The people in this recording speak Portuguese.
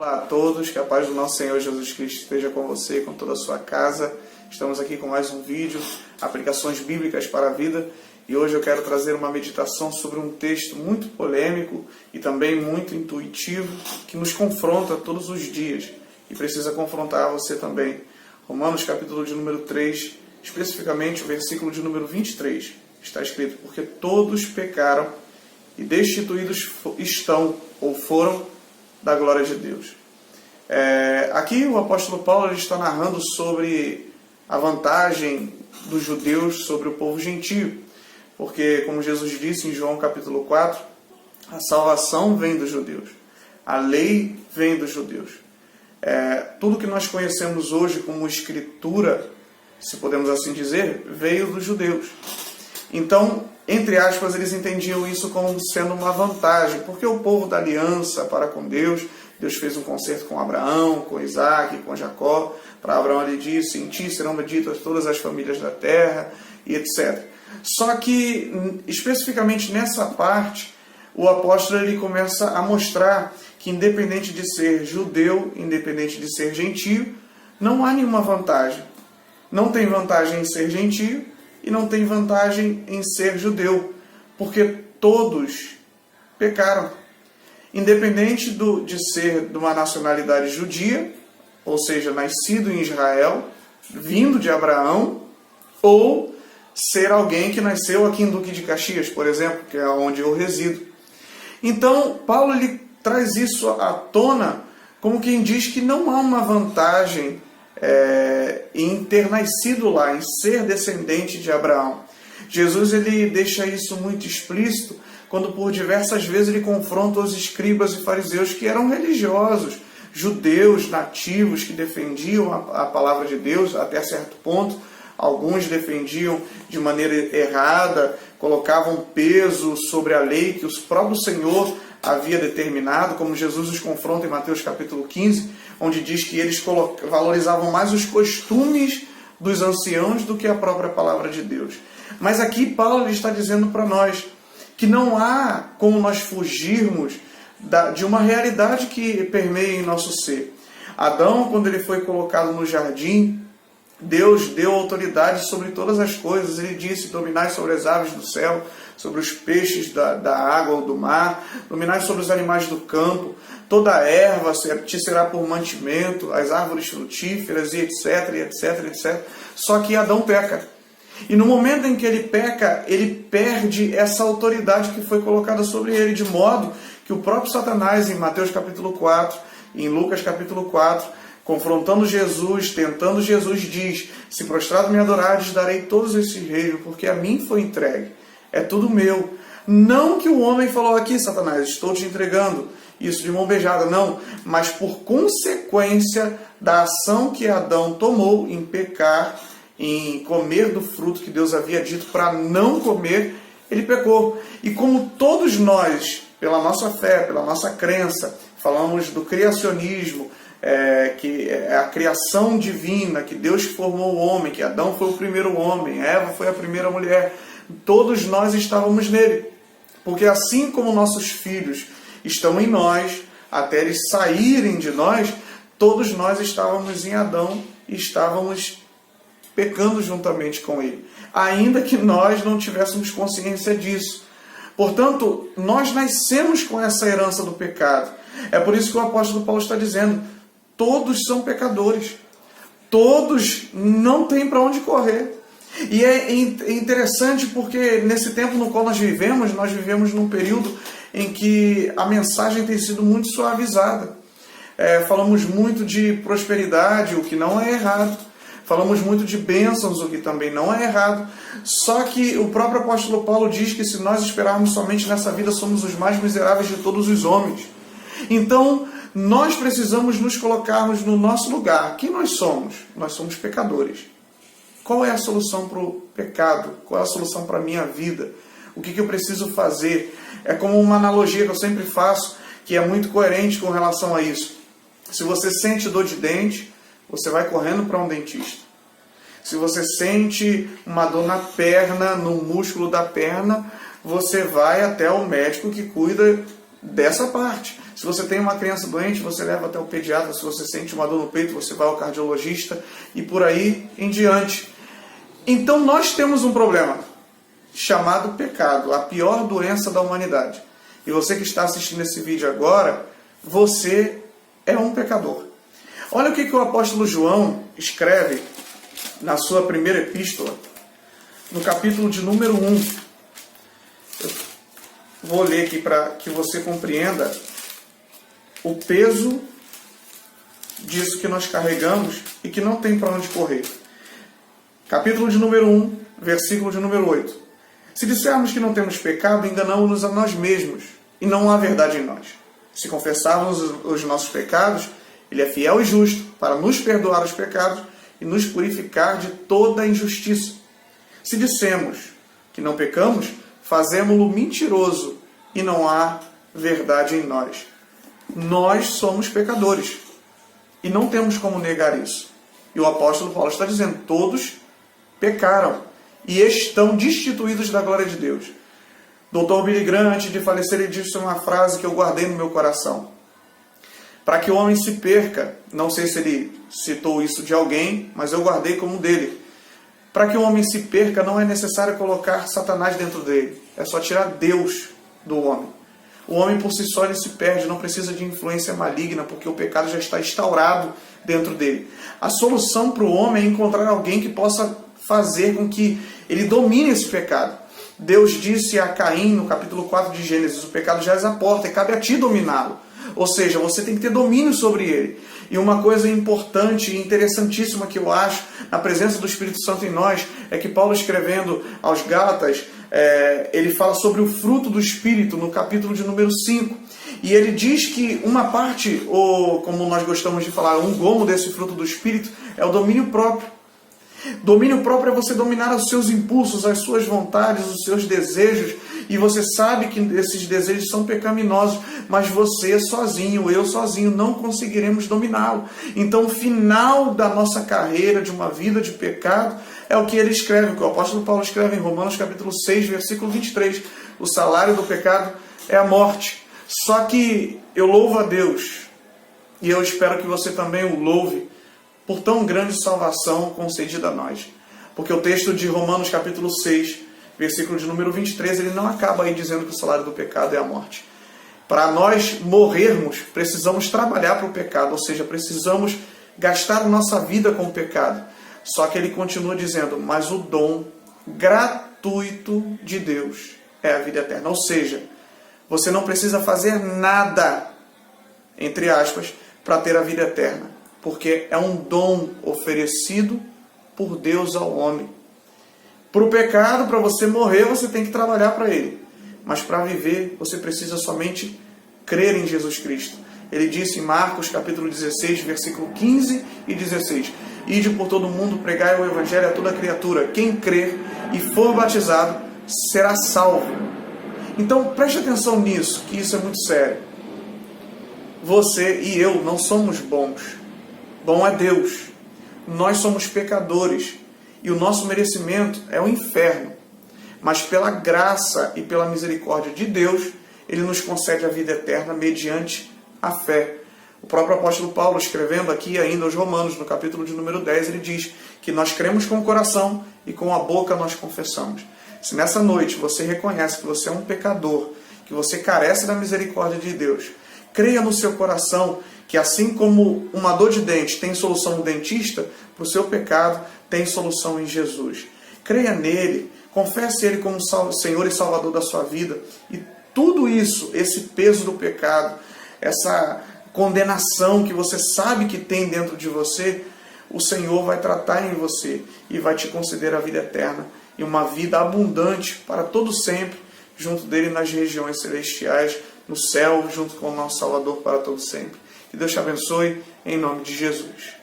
Olá a todos, que a paz do nosso Senhor Jesus Cristo esteja com você e com toda a sua casa. Estamos aqui com mais um vídeo, Aplicações Bíblicas para a Vida, e hoje eu quero trazer uma meditação sobre um texto muito polêmico e também muito intuitivo, que nos confronta todos os dias e precisa confrontar você também. Romanos capítulo de número 3, especificamente o versículo de número 23, está escrito: porque todos pecaram e destituídos estão ou foram da glória de Deus. Aqui o apóstolo Paulo está narrando sobre a vantagem dos judeus sobre o povo gentio, porque, como Jesus disse em João capítulo 4, a salvação vem dos judeus, a lei vem dos judeus. Tudo que nós conhecemos hoje como escritura, se podemos assim dizer, veio dos judeus. Então, entre aspas, eles entendiam isso como sendo uma vantagem, porque o povo da aliança para com Deus, Deus fez um concerto com Abraão, com Isaac, com Jacó. Para Abraão ele disse: em ti serão benditas todas as famílias da terra, e etc. Só que, especificamente nessa parte, o apóstolo ele começa a mostrar que, independente de ser judeu, independente de ser gentio, não há nenhuma vantagem. Não tem vantagem em ser gentio e não tem vantagem em ser judeu, porque todos pecaram. Independente de ser de uma nacionalidade judia, ou seja, nascido em Israel, vindo de Abraão, ou ser alguém que nasceu aqui em Duque de Caxias, por exemplo, que é onde eu resido. Então, Paulo ele traz isso à tona como quem diz que não há uma vantagem em ter nascido lá, em ser descendente de Abraão. Jesus ele deixa isso muito explícito quando por diversas vezes ele confronta os escribas e fariseus que eram religiosos, judeus nativos que defendiam a palavra de Deus até certo ponto. Alguns defendiam de maneira errada, colocavam peso sobre a lei que o próprio Senhor havia determinado, como Jesus os confronta em Mateus capítulo 15, onde diz que eles valorizavam mais os costumes dos anciãos do que a própria palavra de Deus. Mas aqui Paulo está dizendo para nós que não há como nós fugirmos de uma realidade que permeia em nosso ser. Adão, quando ele foi colocado no jardim, Deus deu autoridade sobre todas as coisas. Ele disse: dominai sobre as aves do céu, sobre os peixes da água ou do mar, dominai sobre os animais do campo, toda a erva te será por mantimento, as árvores frutíferas, e etc, etc, etc. Só que Adão peca. E no momento em que ele peca, ele perde essa autoridade que foi colocada sobre ele, de modo que o próprio Satanás, em Mateus capítulo 4, em Lucas capítulo 4, confrontando Jesus, tentando Jesus, diz: se prostrado me adorares, darei todos esses reinos, porque a mim foi entregue. É tudo meu. Não que o homem falou aqui: Satanás, estou te entregando isso de mão beijada. Não, mas por consequência da ação que Adão tomou em pecar, em comer do fruto que Deus havia dito para não comer, ele pecou. E como todos nós, pela nossa fé, pela nossa crença, falamos do criacionismo, que é a criação divina, que Deus formou o homem, que Adão foi o primeiro homem, Eva foi a primeira mulher, todos nós estávamos nele. Porque assim como nossos filhos estão em nós, até eles saírem de nós, todos nós estávamos em Adão e estávamos pecando juntamente com ele, ainda que nós não tivéssemos consciência disso. Portanto, nós nascemos com essa herança do pecado. É por isso que o apóstolo Paulo está dizendo: todos são pecadores. Todos não têm para onde correr. E é interessante porque nesse tempo no qual nós vivemos num período em que a mensagem tem sido muito suavizada. Falamos muito de prosperidade, o que não é errado. Falamos muito de bênçãos, o que também não é errado. Só que o próprio apóstolo Paulo diz que se nós esperarmos somente nessa vida, somos os mais miseráveis de todos os homens. Então, nós precisamos nos colocarmos no nosso lugar. Quem nós somos? Nós somos pecadores. Qual é a solução para o pecado? Qual é a solução para a minha vida? O que eu preciso fazer? É como uma analogia que eu sempre faço, que é muito coerente com relação a isso. Se você sente dor de dente, você vai correndo para um dentista. Se você sente uma dor na perna, no músculo da perna, você vai até o médico que cuida dessa parte. Se você tem uma criança doente, você leva até o pediatra. Se você sente uma dor no peito, você vai ao cardiologista e por aí em diante. Então nós temos um problema chamado pecado, a pior doença da humanidade. E você que está assistindo esse vídeo agora, você é um pecador. Olha o que o apóstolo João escreve na sua primeira epístola, no capítulo de número 1. Eu vou ler aqui para que você compreenda o peso disso que nós carregamos e que não tem para onde correr. Capítulo de número 1, versículo de número 8. Se dissermos que não temos pecado, enganamos-nos a nós mesmos, e não há verdade em nós. Se confessarmos os nossos pecados, Ele é fiel e justo para nos perdoar os pecados e nos purificar de toda injustiça. Se dissemos que não pecamos, fazemo-lo mentiroso e não há verdade em nós. Nós somos pecadores e não temos como negar isso. E o apóstolo Paulo está dizendo, todos pecaram e estão destituídos da glória de Deus. Dr. Billy Graham, antes de falecer, ele disse uma frase que eu guardei no meu coração. Para que o homem se perca, não sei se ele citou isso de alguém, mas eu guardei como dele. Para que o homem se perca, não é necessário colocar Satanás dentro dele. É só tirar Deus do homem. O homem por si só ele se perde, não precisa de influência maligna, porque o pecado já está instaurado dentro dele. A solução para o homem é encontrar alguém que possa fazer com que ele domine esse pecado. Deus disse a Caim, no capítulo 4 de Gênesis, o pecado jaz à porta e cabe a ti dominá-lo. Ou seja, você tem que ter domínio sobre ele. E uma coisa importante e interessantíssima que eu acho na presença do Espírito Santo em nós é que Paulo, escrevendo aos Gálatas, ele fala sobre o fruto do Espírito no capítulo de número 5. E ele diz que uma parte, ou como nós gostamos de falar, um gomo desse fruto do Espírito é o domínio próprio. Domínio próprio é você dominar os seus impulsos, as suas vontades, os seus desejos, e você sabe que esses desejos são pecaminosos, mas você sozinho, eu sozinho, não conseguiremos dominá-lo. Então o final da nossa carreira de uma vida de pecado é o que ele escreve, o que o apóstolo Paulo escreve em Romanos capítulo 6, versículo 23. O salário do pecado é a morte. Só que eu louvo a Deus, e eu espero que você também o louve, por tão grande salvação concedida a nós. Porque o texto de Romanos capítulo 6, versículo de número 23, ele não acaba aí dizendo que o salário do pecado é a morte. Para nós morrermos, precisamos trabalhar para o pecado, ou seja, precisamos gastar a nossa vida com o pecado. Só que ele continua dizendo, mas o dom gratuito de Deus é a vida eterna. Ou seja, você não precisa fazer nada, entre aspas, para ter a vida eterna. Porque é um dom oferecido por Deus ao homem. Para o pecado, para você morrer, você tem que trabalhar para ele. Mas para viver, você precisa somente crer em Jesus Cristo. Ele disse em Marcos capítulo 16, versículo 15 e 16. Ide por todo mundo, pregai o evangelho a toda criatura. Quem crer e for batizado será salvo. Então preste atenção nisso, que isso é muito sério. Você e eu não somos bons. Bom é Deus. Nós somos pecadores e o nosso merecimento é o inferno. Mas pela graça e pela misericórdia de Deus, Ele nos concede a vida eterna mediante a fé. O próprio apóstolo Paulo, escrevendo aqui ainda aos Romanos, no capítulo de número 10, ele diz que nós cremos com o coração e com a boca nós confessamos. Se nessa noite você reconhece que você é um pecador, que você carece da misericórdia de Deus, creia no seu coração que assim como uma dor de dente tem solução no dentista, para o seu pecado tem solução em Jesus. Creia nele, confesse ele como Senhor e Salvador da sua vida, e tudo isso, esse peso do pecado, essa condenação que você sabe que tem dentro de você, o Senhor vai tratar em você e vai te conceder a vida eterna e uma vida abundante para todo sempre, junto dele nas regiões celestiais, no céu, junto com o nosso Salvador para todo sempre. Que Deus te abençoe, em nome de Jesus.